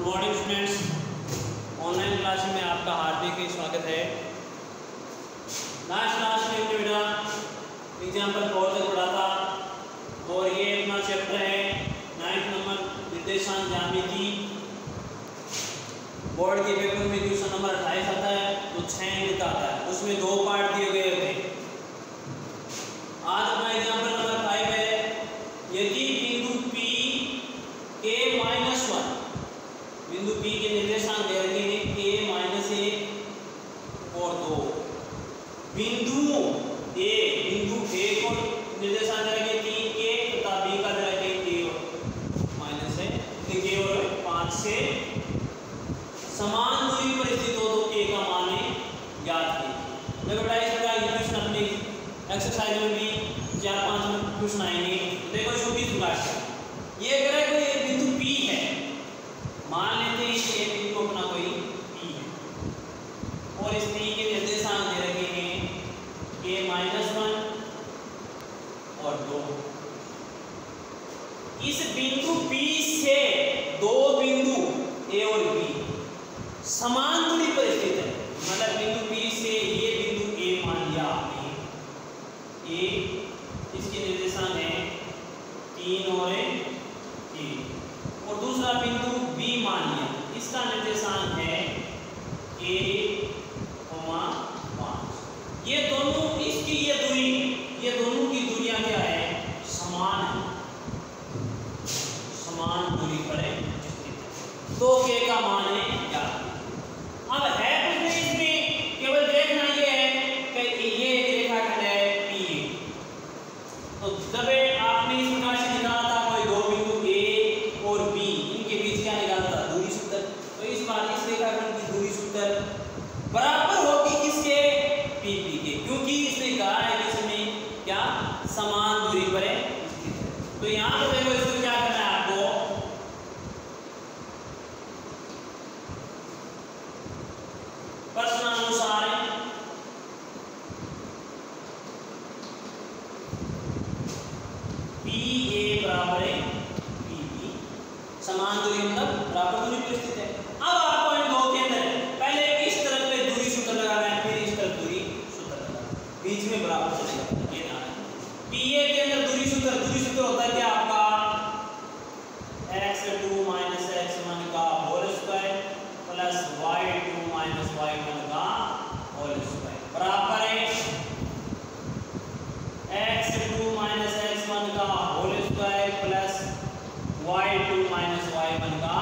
Good morning students, online class में आपका हार्दिक स्वागत है। लास्ट क्लास में हमने बेटा एग्जाम्पल 4 तक पढ़ा था और ये अपना चैप्टर है 9th नंबर निर्देशांक ज्यामिति। बोर्ड के पेपर में क्वेश्चन नंबर 28 आता है तो 6 अंक आता है, उसमें 2 पार्ट दिए गए थे। आज अपना एग्जाम्पल नंबर 5 है। यदि बिंदु P के -1 बिंदु P के निर्देशांक दे रखे हैं a-1 और 2, बिंदु A को निर्देशांक दे रखे 3 के तथा B का दे रखे k और 5 से समान दूरी पर स्थित हो तो k का मान ज्ञात कीजिए। देखो बेटा इस प्रकार की क्वेश्चन अपनी एक्सरसाइज में भी 4-5 क्वेश्चन आएंगे। देखो छोटी प्रकार से ये कह रहा है कोई बिंदु P है, मान लेते हैं कि एक बिंदु अपना कोई P है और इस P के निर्देशांक दे रखे हैं a-1 और 2। इस बिंदु P से 2 बिंदु A और B समान दूरी पर स्थित है। मतलब बिंदु P से ये बिंदु A मान लिया आपने, A इसके निर्देशांक है 3 और 3 और दूसरा बिंदु B मान लिया, इसका निर्देशांक है a, 5। ये दोनों इसकी ये दूरी, ये दोनों की दूरियां क्या है, समान है, समान दूरी पर है तो k का मान है क्या। अब है कुछ नहीं इसमें, केवल देखना ये है कि ये एक रेखाखंड है P। तो जब आपने इस प्रकार से निकाला था कोई 2 बिंदु A और B, इनके बीच क्या निकाला था, दूरी सूत्र। तो इस बार इस रेखाखंड की दूरी सूत्र बराबर होगी किसके, PP के, क्योंकि इसने कहा है कि इसमें क्या समान दूरी पर है। तो यहाँ पर देखो इसको क्या करना है आपको, प्रश्नानुसार PA बराबर है PP, समान दूरी मतलब बराबर दूरी पर स्थित है। अब आपको इन 2 के अंदर पहले इस तरफ पे दूरी सूत्र लगाना है, फिर इस तरफ दूरी सूत्र लगाना, बीच में बराबर चलेगा। ये ध्यान है PA के अंदर दूरी सूत्र होता है क्या आपका x2 - x1 का whole square plus y2 - y1 का होल स्क्वायर बराबर है x2 - x1 का whole square plus y2 - y1 का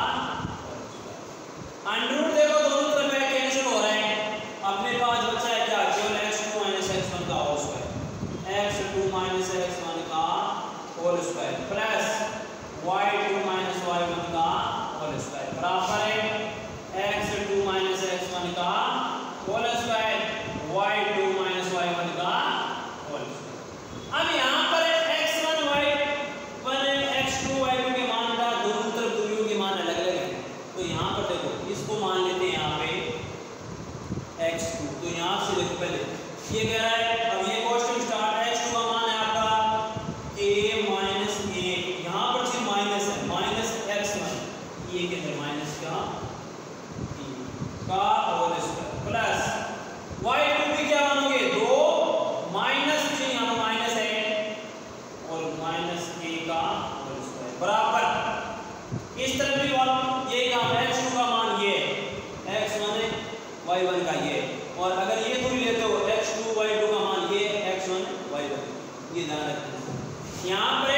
होल स्क्वायर। अंडररूट देखो दोनों तरफ कैंसिल हो रहे हैं, अपने पास बचा है क्या, केवल x2 - x1 का होल स्क्वायर, x2 - x1 का whole square plus y2 - y1 का होल स्क्वायर बराबर है x2 - x1 का होल स्क्वायर y2 - y1 का होल स्क्वायर। अब यहाँ पर x1 y1 x2 y2 के मान का दोनों तरफ दूरियों के मान अलग अलग है। तो यहाँ पर देखो इसको मान लेते हैं यहाँ पे x2, तो यहाँ से देखो पहले ये कह रहा है, अब ये क्वेश्चन स्टार्ट है, x2 का मान है आपका a-1, यहाँ पर सिर्फ माइनस है, -x1 ये के अंदर माइनस का होल स्क्वायर प्लस y2 भी क्या मानोगे 2 माइनस से यहाँ पर माइनस है और -a का होल स्क्वायर बराबर इस तरफ भी ये काम x2 का मान ये x1 y1 का ये, और अगर ये दूरी लेते हो x2 y2 का मान ये x1 y1, ये ध्यान रखना। यहाँ पर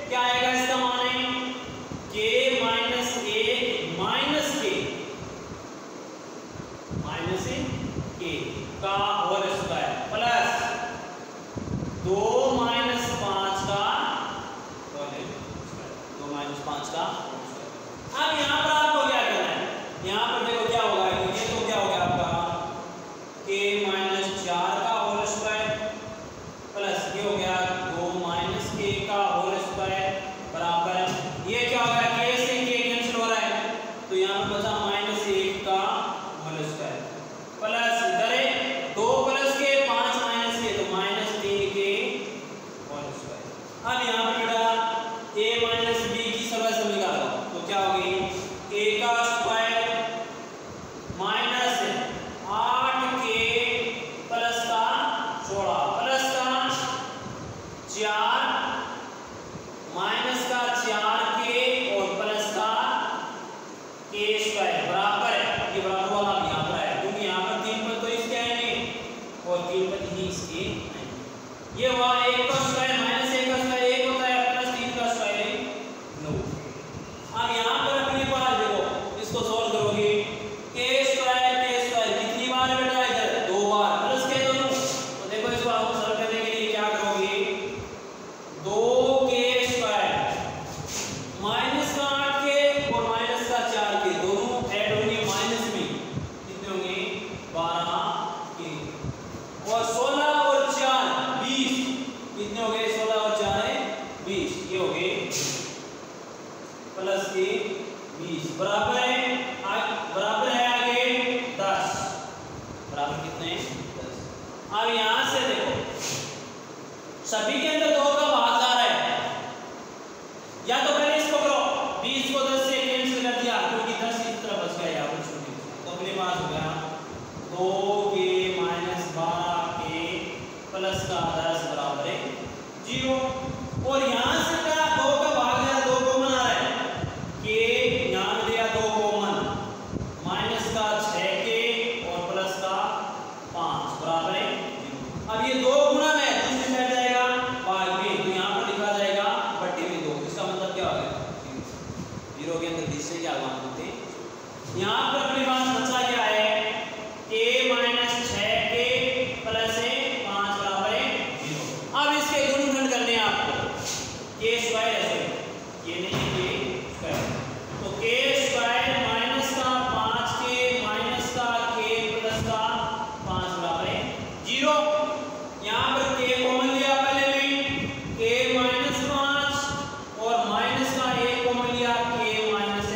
क्या आएगा, इसका मान है k - 1 - k का होल स्क्वायर प्लस 2 - 5 का होल स्क्वायर, 2 - 5 का होल स्क्वायर। अब यहाँ पर आपको क्या करना है, यहाँ पर देखो क्या होगा, ये तो क्या हो गया आपका k - 4 का होल स्क्वायर प्लस ये हो गया 2 - k माइनस का 4k और प्लस का k² बराबर है, ये बराबर वाला यहाँ पर है क्योंकि यहाँ पर 3 पद तो इसके आएंगे और 3 पद ही इसके आएंगे। ये हुआ 1 का स्क्वायर माइनस 1 का स्क्वायर 1 होता है प्लस 3 का स्क्वायर 9। अब यहाँ पर अपने पास देखो इसको सॉल्व करोगे k² कितनी बार बेटा इधर 2 बार प्लस के दोनों, तो देखो इसको आप सॉल्व करने के लिए क्या करोगे 2k² माइनस का 8k और माइनस का 4k दोनों ऐड होंगे माइनस में, कितने होंगे 12k और 16 और 4 20, कितने हो गए 16 और 4 20, ये हो गए प्लस के 20 बराबर है आगे 10 बराबर कितने 10। अब यहां से देखो सभी के अंदर 2 का भाग जा रहा है, या तो पहले इसको करो 20 को 10 से कैंसिल कर दिया क्योंकि 10 इस तरफ बच गया यहाँ पर छोटी, तो अपने पास हो गया 2k माइनस 12k प्लस का 10 बराबर है 0। और यहाँ से क्या 2 का भाग जा रहा है 2 कॉमन आ रहा है k यहाँ में दिया 2 कॉमन माइनस का 6k और प्लस का 5 बराबर है 0। अब ये 2 गुना में दूसरी साइड जाएगा भाग में, तो यहाँ पर लिखा जाएगा बट्टे में 2, इसका मतलब क्या हो गया 0 के अंदर 20 से क्या मान होते हैं। यहाँ पर अपने पास बचा क्या है k माइनस 6k प्लस 5 बराबर है 0। अब इसके गुणनखंड करने हैं आपको k² ऐसे ये नहीं है k², तो k² माइनस का 5k माइनस का k प्लस का 5 बराबर है 0। यहाँ पर k कॉमन लिया पहले में k माइनस 5 और माइनस का 1 कॉमन लिया k माइनस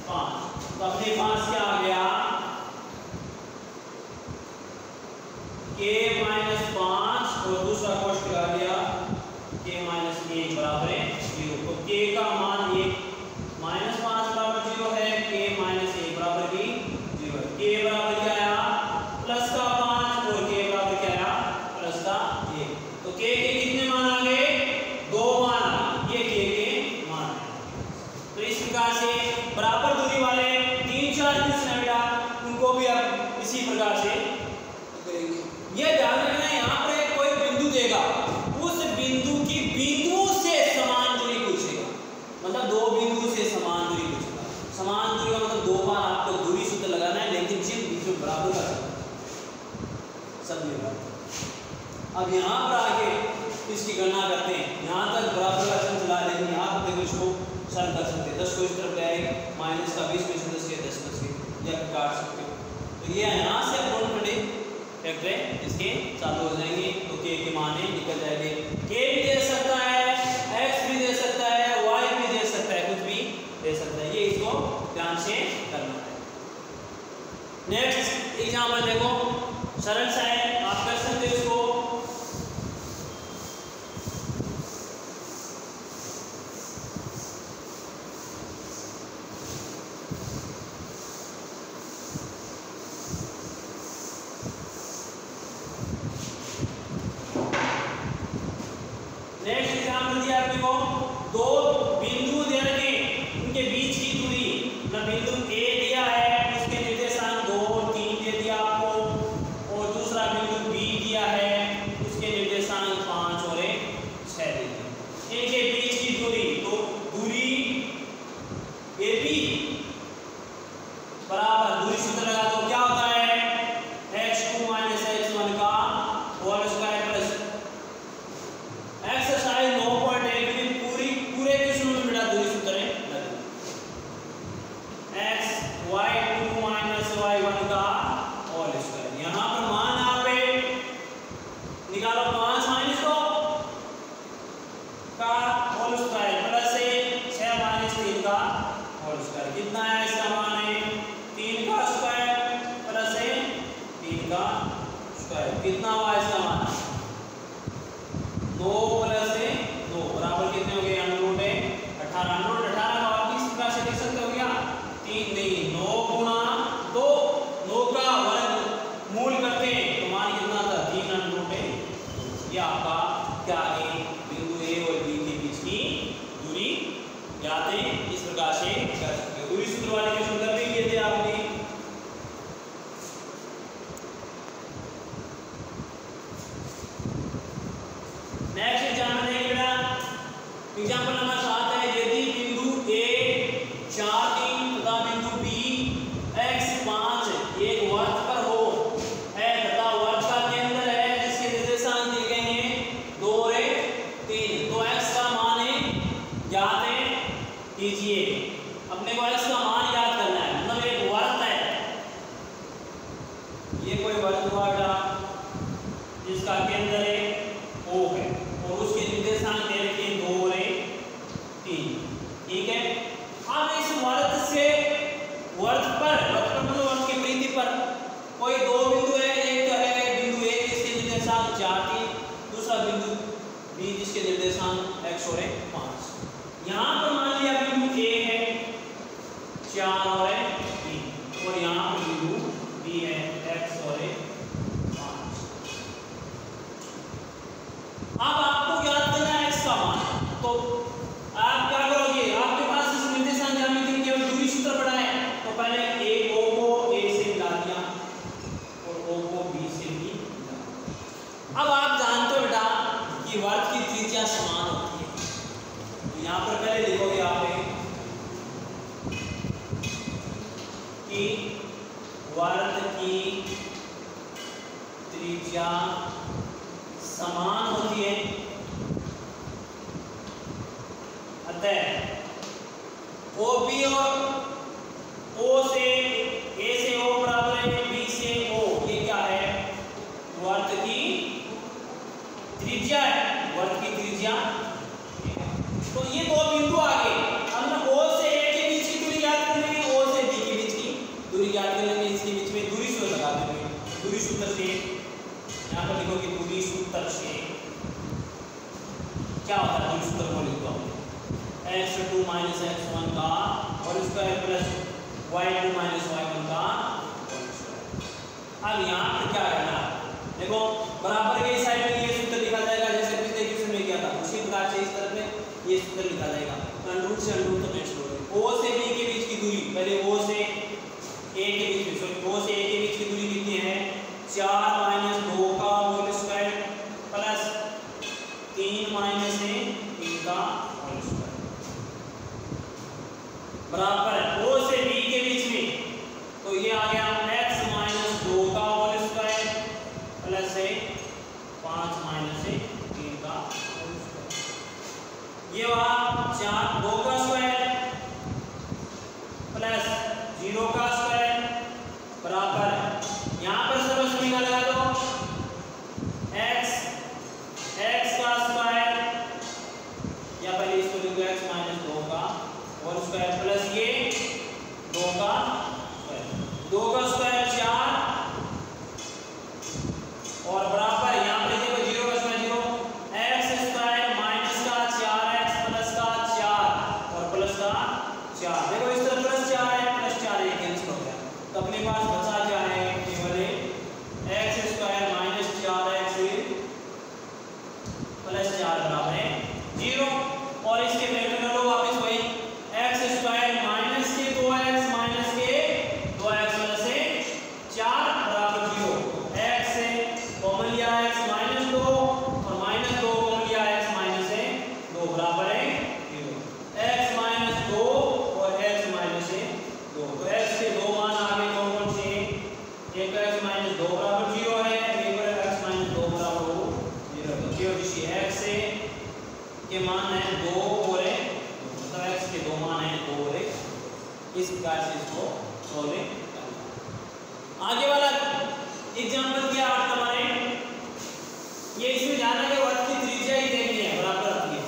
5, तो अपने पास क्या आ गया k माइनस 5 और दूसरा कोष्ठ लगा दिया k माइनस 1 बराबर है 0। तो k का मान 1 माइनस 5 बराबर 0 है, k माइनस 1 बराबर भी 0 है। k बराबर क्या आया प्लस का 5 और k बराबर क्या आया प्लस का 1, तो k के कितने मान आ गए 2 मान आ गए, ये k के मान है। तो इस प्रकार से बराबर दूरी वाले 3-4 क्वेश्चन बेटा उनको भी आप इसी प्रकार से करेंगे। ये ध्यान रखना यहाँ पर कोई बिंदु देगा उस बिंदु की बिंदु से समान दूरी पूछेगा, मतलब 2 बिंदु से समान दूरी पूछेगा। समान दूरी का मतलब 2 बार आपको दूरी सूत्र लगाना है, लेकिन जिन बीच में बराबर का सब में। अब यहाँ पर आगे इसकी गणना करते हैं, यहाँ तक बराबर का चिन्ह चला लेंगे, यहाँ पर देखो इसको सरल कर सकते हैं 10 को इस तरफ ले आएंगे माइनस का 20 में से 10 के 10 या काट सकते हो, तो ये यहाँ से अपन पढ़े फैक्टर इसके चालू हो जाएंगे, तो k के मान निकल जाएंगे। k भी दे सकता है x भी दे सकता है y भी दे सकता है, कुछ भी दे सकता है, ये इसको ध्यान से करना है। नेक्स्ट एग्जाम्पल देखो सरल सा है, आप कर सकते हो इसको। नेक्स्ट एग्जाम्पल दिया आपने को 2 बिंदु दे रखे उनके बीच की दूरी, ना बिंदु A दिया है उसके निर्देशांक 2 और 3 दे दिया आपको, और दूसरा बिंदु B दिया है उसके निर्देशांक 5 और 6 दे दिया। इनके बीच की दूरी, तो दूरी AB बराबर दूरी सूत्र लगा दो, क्या होता है x2 माइनस x1 का होल स्क्वायर प्लस एक्सरसाइज 9.1 में पूरे क्वेश्चन में बेटा दूरी सूत्र है x y2 माइनस y1 का होल स्क्वायर। यहाँ पर मान आप निकालो 5 माइनस 2 का होल स्क्वायर प्लस 6 माइनस 3 का होल स्क्वायर, कितना है इसका मान है 3 का स्क्वायर प्लस 3 का स्क्वायर, कितना हुआ इसका मान 2 प्लस 2 बराबर कितने हो गए अंडर 18। अंडर 18 को आप किस प्रकार से लिख सकते हो क्या 3 नहीं 9 गुना 2, 9 का वर्ग मूल करते हैं तो मान कितना था 3 अंडर। ये आपका क्या है बिंदु A और B के बीच की कीजिए। अपने को x का मान याद करना है, मतलब एक वर्त है, ये कोई वर्त हुआ जिसका केंद्र O है और उसके निर्देशांक दे रखे 2 और 3, ठीक है। अब इस वर्त से वर्त पर मतलब वर्त की परिधि पर कोई दो बिंदु है, एक है बिंदु A जिसके निर्देशांक 4, 3, दूसरा बिंदु B जिसके निर्देशांक x और 5। यहाँ पर मान लिया बिंदु A है 4 और 3 और यहाँ पर बिंदु B है x और 5। अब आपको याद करना है x का मान, तो आप क्या करोगे, आपके पास इस निर्देशांक ज्यामिति की अब दूरी सूत्र पड़ा है, तो पहले O को A से मिला दिया और O को B से भी मिला। अब आप जानते हो बेटा कि वर्त की त्रिज्या समान होती है, तो यहाँ पर पहले लिखोगे आप कि वर्त की त्रिज्या समान होती है, अतः OB और O से A से O बराबर है B से O, ये क्या है, वर्त की त्रिज्या है, वर्त की त्रिज्या। तो ये दो बिंदु आ गए, हम O से A के बीच की दूरी याद कर लेंगे, O से B के बीच की दूरी याद कर लेंगे, इसके बीच में दूरी सूत्र लगा देंगे। दूरी सूत्र से यहाँ पर लिखो कि दूरी सूत्र से क्या होता है, दूरी सूत्र को लिखो x2 माइनस x1 का और square plus y2 minus y1 का। अब यहाँ पर क्या करना है, देखो बराबर के साइड में ये सूत्र लिखा जाएगा, जैसे पिछले क्वेश्चन में किया था उसी प्रकार से इस तरफ में ये सूत्र लिखा जाएगा। अंडर से अंडर तो नेक्स्ट हो O से B के बीच की दूरी, पहले O से A के बीच में, सॉरी O से A के बीच की दूरी कितनी है, 4 माइनस 2 का होल स्क्वायर प्लस 3 माइनस 3 का होल स्क्वायर बराबर O से B के बीच में, तो ये आ गया x माइनस 2 का होल स्क्वायर प्लस 5 माइनस 3 का होल स्क्वायर। ये वहाँ 2 का स्क्वायर प्लस 0 का स्क्वायर बराबर, यहाँ पर सर्व समीकरण लगा दो, x का स्क्वायर या पहले इसको लिख दो x माइनस 2 का होल स्क्वायर प्लस ये 2 का स्क्वायर, 2 का स्क्वायर 4 और बराबर यहाँ पर देखो 0 का स्क्वायर 0, x स्क्वायर माइनस का 4x प्लस का 4 और प्लस का 4, देखो इस तरफ प्लस 4 है, प्लस 4 ये कैंसिल हो गया, तो अपने पास बचा क्या है, केवल x square minus 4x plus 4 बराबर है 0 और इसके फैक्टर लो वापस वही x स्क्वायर माइनस के 2x माइनस के 2x प्लस 4 बराबर 0, x कॉमन लिया x माइनस 2 और माइनस 2 कॉमन लिया x माइनस 2 बराबर है 0, x माइनस 2 और x माइनस 2, तो x के दो मान आ गए कौन से, एक x माइनस 2 बराबर 0 है, एक x माइनस 2 बराबर 0, तो जिसकी x के मान है 2 और 1, तो x के दो मान है 2 और 1, इस प्रकार से इसको सॉल्व करना। आगे वाला एग्जांपल क्या आपका हमारे, ये इसमें जाना है वर्त की त्रिज्या ही देखनी है, बराबर आती है।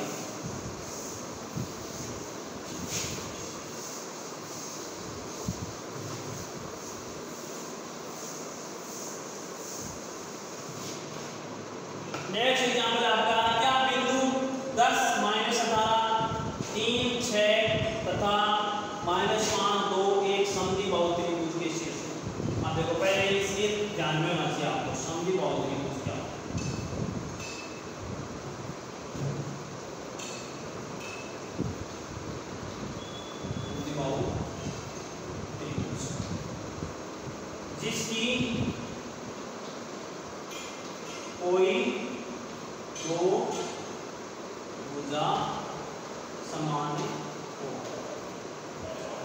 नेक्स्ट एग्जांपल आपका क्या, बिंदु 10 माइनस 18 3 6 तथा माइनस 5 2 1 समद्वि बहु त्रिभुज के शीर्ष। आप देखो पहले इसके ध्यान में होना चाहिए आपको, समद्वि बहु त्रिभुज क्या, समद्वि बहु त्रिभुज जिसकी कोई दो भुजा समान हो,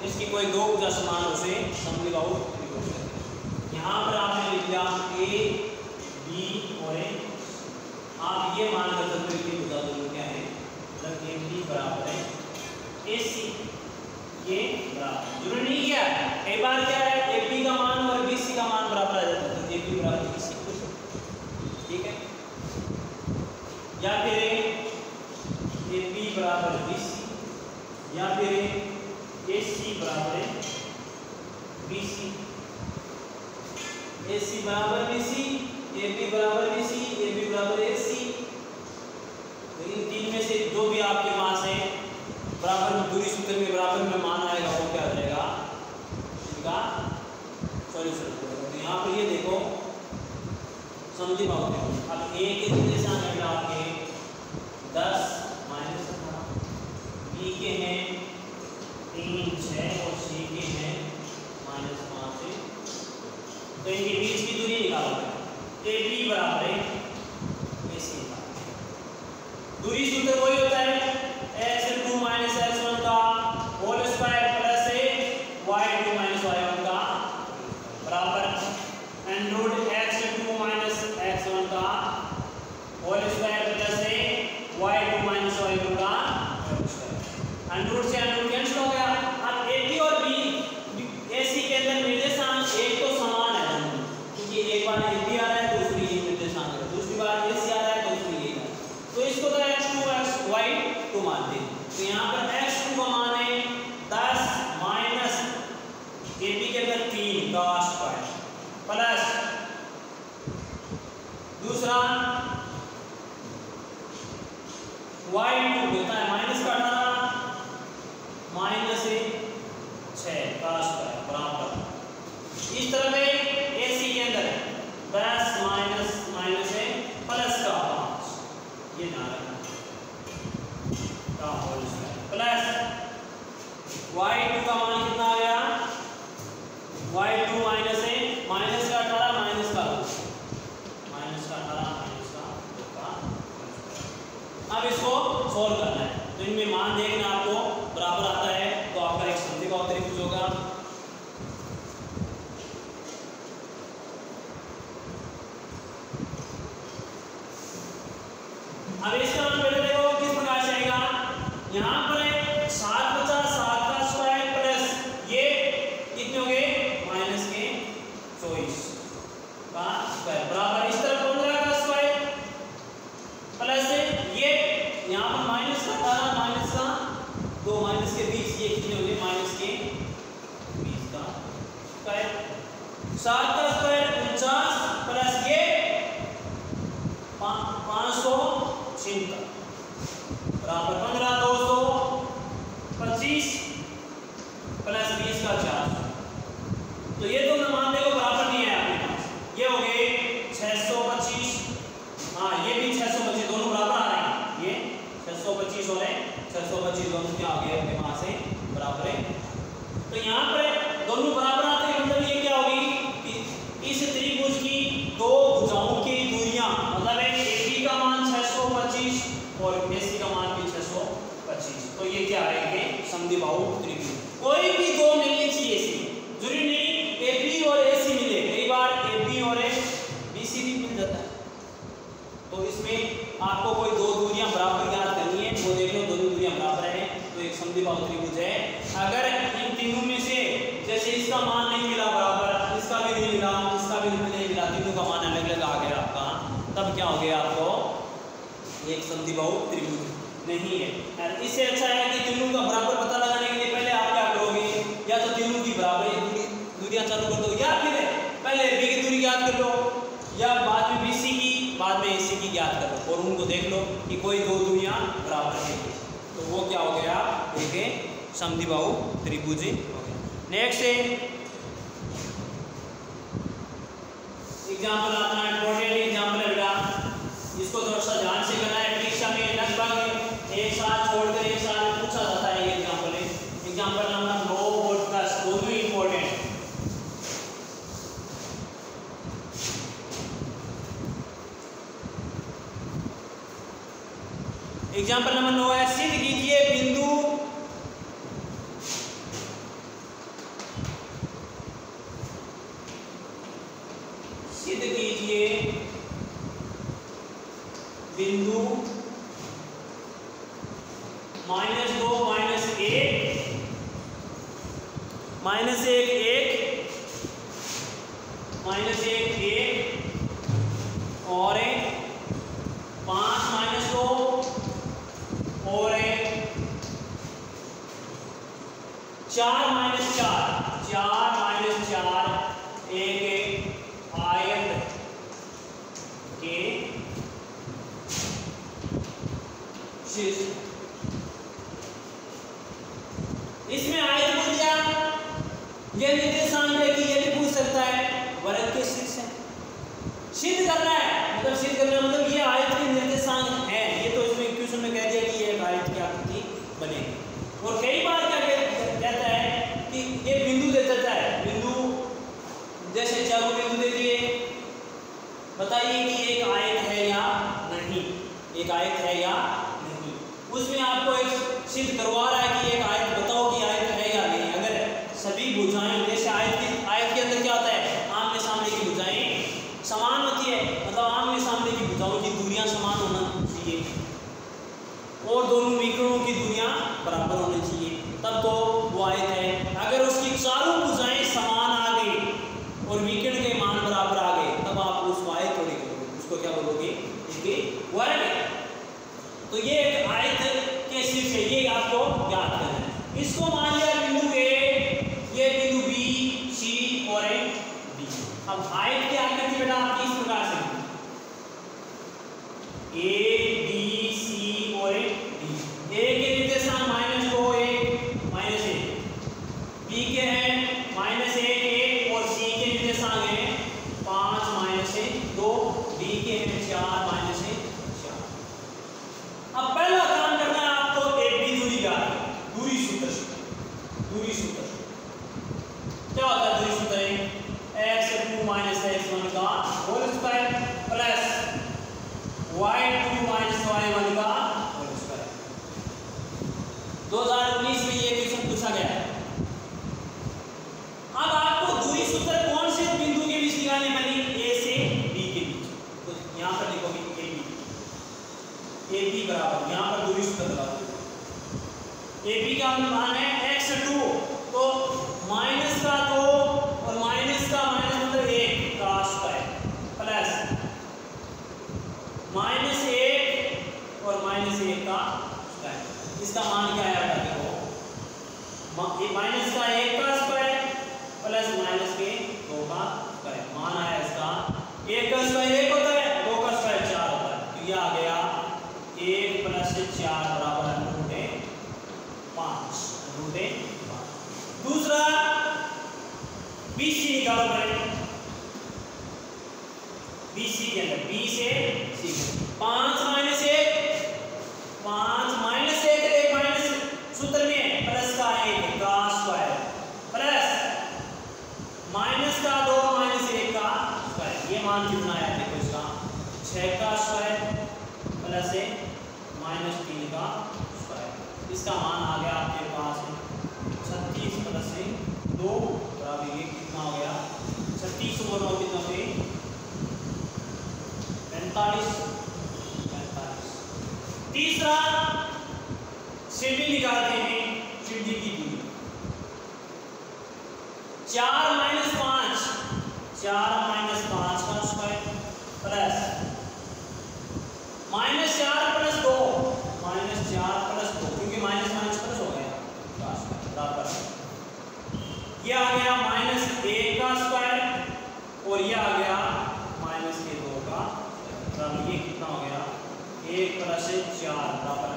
इसकी कोई दो भुजा समान हो से समद्वि बहु त्रिभुज। यहाँ पर आपने लिख दिया A B और A, आप ये मान कर सकते हो कि भुजा दोनों क्या है, मतलब AB बराबर है AC। ये बराबर जरूरी नहीं क्या कई बार क्या है AP का मान और BC का मान बराबर आ जाता है तो AP बराबर BC ठीक है या फिर AP बराबर BC या फिर AC बराबर BC AC बराबर BC AP बराबर BC AB बराबर AC तो इन तीन में से जो भी आपके पास है बराबर में दूरी सूत्र में बराबर में मान आएगा वो क्या आ जाएगा इनका सॉल्यूशन। तो यहाँ पर ये देखो समझी बात है अब A के निर्देशांक है आपके 10 माइनस B के हैं 3 6 और C के हैं -5 है तो इनके बीच की दूरी निकालो AB बराबर है AC दूरी सूत्र वही होता है x2 - x1 का whole square plus y2 - y1 का बराबर √ x2 - x1 का whole square plus y2 - y2 का √ से √ कैंसिल हो गया। अब AB और AC के अंदर निर्देशांक एक तो समान है क्योंकि एक बार AB आ रहा है दूसरी ये निर्देशांक है दूसरी बार AC आ रहा है दूसरी ये है तो इसको तो x2 y2 मानते हैं तो यहाँ पर x2 का मान है 10 माइनस AB के अंदर 3 का स्क्वायर प्लस दूसरा y2 होता है माइनस का 18 माइनस 6 का स्क्वायर बराबर इस तरह में AC के अंदर 10 माइनस माइनस है प्लस का 5 ये ना का होल स्क्वायर प्लस y2 का मान कितना आ गया y2 माइनस है माइनस का 18 माइनस का 2 माइनस का 18 माइनस का 2 का अब इसको सोल्व करना है तो इनमें मान देखना आपको बराबर आता है तो आपका एक समद्विबाहु त्रिभुज होगा। अब इसका मान पहले देखो किस प्रकार से आएगा यहाँ पर 7 बचा 7 का स्क्वायर प्लस ये कितने हो गए माइनस के 24 का स्क्वायर बराबर इस तरफ 15 का स्क्वायर प्लस ये यहाँ पर माइनस का 18 माइनस का 2 माइनस के 20 ये कितने हो गए माइनस के 20 का स्क्वायर 7 का स्क्वायर 49 प्लस ये 556 बराबर 15 225 प्लस 20 का 400 तो ये तो मान देखो बराबर नहीं है आपके पास ये हो गए 625 हाँ ये भी 625 दोनों बराबर आ रहे हैं ये 625 और 625 दोनों क्या आ गए आपके पास है बराबर है तो यहाँ पर दोनों बराबर आते हैं मतलब ये क्या होगी इस त्रिभुज की दो भुजाओं की दूरियां मतलब AB का मान 625 और AC का मान भी 625 तो ये क्या आएंगे समद्विबाहु त्रिभुज कोई भी दो मिलने चाहिए इसमें जरूरी नहीं AB और AC मिले कई बार AB और BC भी मिल जाता है तो इसमें आपको कोई दो दूरियां बराबर याद करनी है वो देख लो दोनों दूरियां बराबर है तो एक समद्विबाहु त्रिभुज है। अगर इन तीनों में से जैसे इसका मान नहीं मिला बराबर इसका भी नहीं मिला इसका भी नहीं मिला तीनों का मान अलग अलग आ गया आपका तब क्या हो गया आपको एक समद्विबाहु त्रिभुज नहीं है। इससे अच्छा है कि तीनों का बराबर पता लगाने के लिए पहले आप क्या करोगे या तो तीनों की बराबर दूरियां चालू कर दो या फिर पहले B की दूरी याद कर लो या बाद में BC की बाद में AC की याद कर लो और उनको देख लो कि कोई दो दूरियां बराबर है तो वो क्या हो गया एक समद्विबाहु त्रिभुज हो गया। नेक्स्ट एग्जाम्पल अपना इंपॉर्टेंट एग्जाम्पल है बेटा इसको थोड़ा सा ध्यान से करना है परीक्षा में लगभग एक साल छोड़कर एक साल में पूछा जाता है ये एग्जाम्पल है एग्जाम्पल नंबर 9 और 10 दोनों इंपॉर्टेंट एग्जाम्पल नंबर 9 है सिद्ध कीजिए बिंदु सिद्ध कीजिए बिंदु -2 -1 माइनस एक एक, माइनस एक एक और एक, 5 माइनस 2 और एक, 4 माइनस 4, 4 माइनस 4 एक एक आयत के शीर्ष। इसमें आयत को दिया, ये निर्देशांक है कि ये भी पूछ सकता है वर्ग के शीर्ष है। सिद्ध करना है, मतलब सिद्ध करना मतलब ये आयत के निर्देशांक है। ये तो इसमें क्वेश्चन में कह दिया कि ये आयत की आकृति बनेगी। और कई बार क्या कहता है कि ये बिंदु दे देता है, बिंदु जैसे चारों बिंदु दे दिए, बताइए कि एक आयत है या नहीं, एक आयत है या नहीं। उसमें आपको एक सिद्ध करवा रहा है कि एक आयत बताओ कि आयत है या नहीं। अगर सभी भुजाएं, जैसे आयत के अंदर क्या होता है, आमने सामने की भुजाएं समान होती है, मतलब आमने सामने की भुजाओं की दूरियां समान होना चाहिए और दोनों विकर्णों की दूरियां बराबर होनी चाहिए, तब तो वो आयत है। अगर उसकी चारों भुजाएं समान आ गई और विकर्ण के मान बराबर आ गए, तब आप उसको आयत थोड़ी करोगे, उसको क्या बोलोगे, इसके वर्ग है। तो ये एक आयत के शीर्ष है, ये आपको याद करना है। इसको मान लिया बिंदु ए, ये बिंदु बी, सी और डी। अब आयत की आकृति बेटा आपकी इस प्रकार से ए बी सी और डी। ए के निर्देशांक -2 1 -1, बी के हैं -1 1 और सी के निर्देशांक हैं 5 -1 2, डी के हैं 4 -1 4। अब पहला काम करना है आपको ए बी दूरी का, दूरी सूत्र। दूरी सूत्र क्या होता है? दूरी सूत्र x2 - x1 का whole square plus y2 - y1 का होल स्क्वायर। 2019 में ये क्वेश्चन पूछा गया है। अब आपको दूरी सूत्र कौन से बिंदु के बीच निकालने वाली, ए से बी के बीच। तो यहां पर लिखोगे ए बी बराबर, यहां पर दूरी सूत्र लगा दो। ए बी का मान है x2, तो माइनस का 2 और माइनस का माइनस मतलब 1 का स्क्वायर प्लस -1 और -1 का स्क्वायर। इसका मान क्या आया देखो, माइनस का 1 का स्क्वायर प्लस माइनस के 2 का स्क्वायर। मान आया इसका 1 का स्क्वायर 1 होता है, 2 का स्क्वायर 4 होता है। तो ये आ गया 1 + 4 बराबर √5। दूसरा BC निकालो पहले, BC के अंदर B से C 5 - 1 5 - 1 एक माइनस सूत्र में प्लस का 1 का स्क्वायर प्लस माइनस का 2 -1 का स्क्वायर। ये मान कितना आया देखो इसका 6 का स्क्वायर प्लस -3 का स्क्वायर। इसका मान आ गया आपके पास 36 + 2 बराबर ये कितना हो गया 36 और 9 कितना हुए 45। तीसरा सीढ़ी निकालते हैं, सीढ़ी की दूरी 4 - 5 का स्क्वायर प्लस -4 + 2 क्योंकि माइनस प्लस हो गया बराबर ये आ गया -1 का स्क्वायर और ये आ गया -2 का बराबर। ये कितना हो गया 1 + 4 बराबर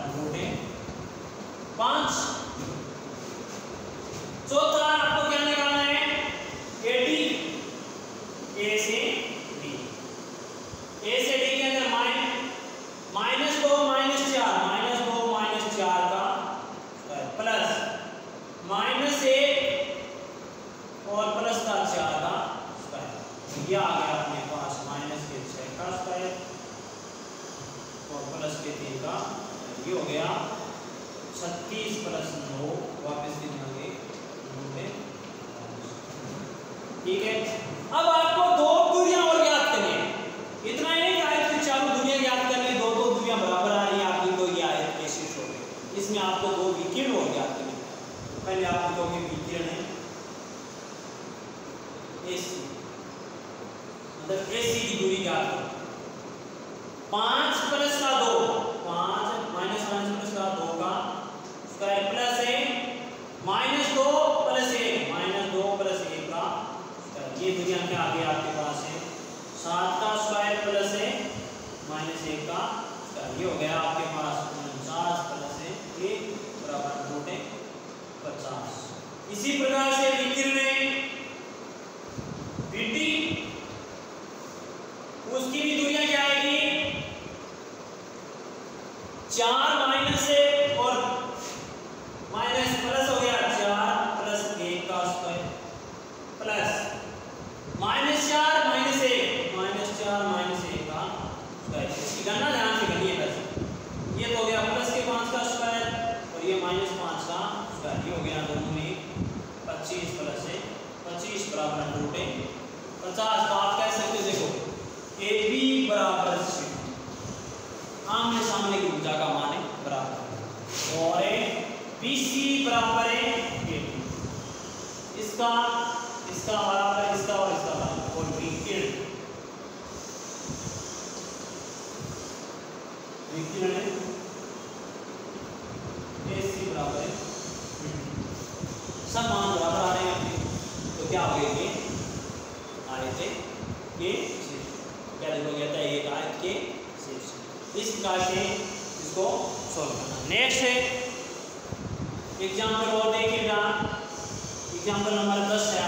√5। चौथा आपको क्या निकालना है AD, A से D। A से D के अंदर -2 -4 का प्लस -1 और प्लस का 4 का स्क्वायर। ये आ गया अपने पास -6 का स्क्वायर और प्लस के 3 का। ये हो गया 36 + 9 वापस कितना आगे ठीक है। अब आपको 2 दूरियां और ज्ञात करनी है। इतना ही नहीं कि आयत की चारों दूरियां ज्ञात कर ली, 2 दूरियां बराबर आ रही है आपकी, तो ये आयत के शीर्ष हो गए। इसमें आपको 2 विकिरण और ज्ञात करनी है। पहले आप लिखोगे विकिरण है AC मतलब AC की दूरी ज्ञात करो। 5 प्लस का 2, 5 माइनस प्लस का 2 का स्क्वायर प्लस है माइनस 2 प्लस 1 माइनस 2 प्लस 1 का स्क्वायर। ये दूरी क्या आ गई आपके पास है 7 का स्क्वायर प्लस है माइनस 1 का स्क्वायर। ये हो गया आपके पास 49 प्लस 1 बराबर रूट 50। इसी प्रकार से विकिरण विटी उसकी भी दूरियां क्या आएगी 4 माइनस 1 और माइनस प्लस हो गया 4 प्लस 1 का square plus minus 4 minus 1 minus 4 minus 1 का स्क्वायर। इसकी गणना ध्यान से करिए बस। ये तो हो गया प्लस के 5 का स्क्वायर और ये माइनस 5 का स्क्वायर। ये हो गया दोनों में 25 प्लस 25 बराबर रूट 50। तो आप कह सकते हो देखो AB बराबर आमने सामने की भुजा का मान है बराबर और BC बराबर है AB। इसका इसका बराबर इसका और इसका बराबर और विकिरण AC बराबर है सब मान बराबर आ रहे हैं अपने। तो क्या हो गया ये आयत के क्या देखोगे था एक आयत के शीर्ष। इस प्रकार से इसको सॉल्व करना। नेक्स्ट है एग्जाम्पल और देखिएगा एग्जाम्पल नंबर 10 है